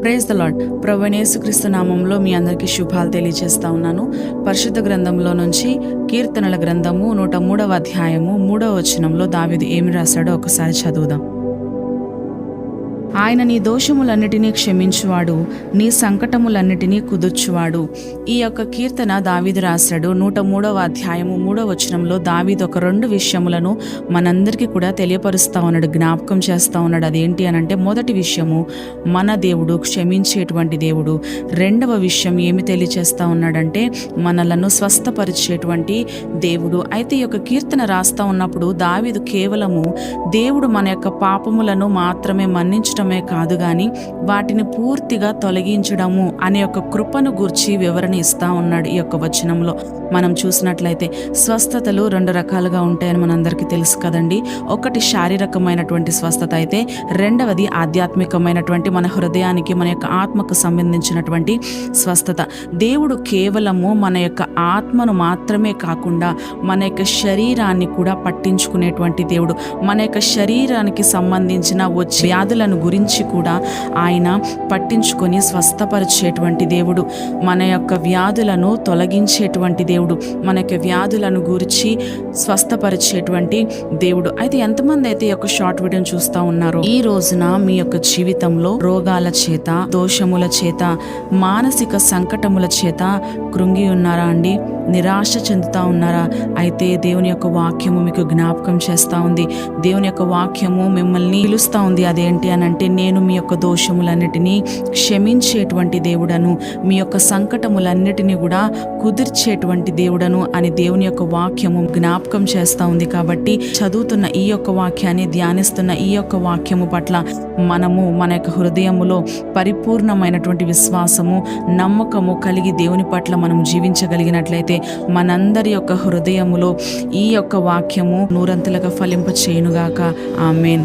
Praise the lord. ప్రభువైన యేసుక్రీస్తు నామంలో మీ అందరికీ శుభాలు తెలియజేస్తా ఉన్నాను. పరిశుద్ధ గ్రంథంలో నుంచి కీర్తనల గ్రంథము 103వ అధ్యాయము 3వ వచనంలో దావీదు ఏమి రాశాడో ఒకసారి చదువుదాం. ఆయన నీ దోషములన్నిటినీ క్షమించువాడు, నీ సంకటములన్నిటినీ కుదుర్చువాడు. ఈ యొక్క కీర్తన దావీదు రాశాడు. 103వ అధ్యాయము 3వ వచనంలో దావీదు ఒక 2 విషయములను మనందరికీ కూడా తెలియపరుస్తా ఉన్నాడు, జ్ఞాపకం చేస్తా ఉన్నాడు. అదేంటి అనంటే, మొదటి విషయము మన దేవుడు క్షమించేటువంటి దేవుడు. రెండవ విషయం ఏమి తెలియచేస్తా ఉన్నాడంటే, మనలను స్వస్థపరిచేటువంటి దేవుడు. అయితే ఈ యొక్క కీర్తన రాస్తా ఉన్నప్పుడు దావీదు కేవలము దేవుడు మన యొక్క పాపములను మాత్రమే మన్నించడం కాదు గాని వాటిని పూర్తిగా తొలగించడము అనే ఒక కృపను గూర్చి వివరణ ఇస్తా ఉన్నాడు. ఈ యొక్క వచనంలో మనం చూసినట్లయితే స్వస్థతలు 2 రకాలుగా ఉంటాయని మనందరికీ తెలుసు కదండి. ఒకటి శారీరకమైనటువంటి స్వస్థత అయితే, రెండవది ఆధ్యాత్మికమైనటువంటి మన హృదయానికి, మన యొక్క ఆత్మకు సంబంధించినటువంటి స్వస్థత. దేవుడు కేవలము మన యొక్క ఆత్మను మాత్రమే కాకుండా మన యొక్క శరీరాన్ని కూడా పట్టించుకునేటువంటి దేవుడు. మన యొక్క శరీరానికి సంబంధించిన వచ్చే వ్యాధులను గురించి కూడా ఆయన పట్టించుకొని స్వస్థపరిచేటువంటి దేవుడు. మన యొక్క వ్యాధులను తొలగించేటువంటి దేవుడు, మన యొక్క వ్యాధులను గురించి స్వస్థపరిచేటువంటి దేవుడు. అయితే ఎంతమంది అయితే ఈ యొక్క షార్ట్ వీడియోని చూస్తూ ఉన్నారో, ఈ రోజున మీ యొక్క జీవితంలో రోగాల చేత, దోషముల చేత, మానసిక సంకటముల చేత కృంగి ఉన్నారా అండి? నిరాశ చెందుతా ఉన్నారా? అయితే దేవుని యొక్క వాక్యము మీకు జ్ఞాపకం చేస్తూ ఉంది. దేవుని యొక్క వాక్యము మిమ్మల్ని పిలుస్తూ ఉంది. అదేంటి అనంటే, నేను మీ యొక్క దోషములన్నిటినీ క్షమించేటువంటి దేవుడను, మీ యొక్క సంకటములన్నిటినీ కూడా కుదిర్చేటువంటి దేవుడను అని దేవుని యొక్క వాక్యము జ్ఞాపకం చేస్తూ ఉంది. కాబట్టి చదువుతున్న ఈ యొక్క వాక్యాన్ని, ధ్యానిస్తున్న ఈ యొక్క వాక్యము పట్ల మనము మన యొక్క హృదయములో పరిపూర్ణమైనటువంటి విశ్వాసము, నమ్మకము కలిగి దేవుని పట్ల మనం జీవించగలిగినట్లయితే మనందరి యొక్క హృదయములో ఈ యొక్క వాక్యము నూరంతలుగా ఫలింప చేయునుగాక. ఆమేన్.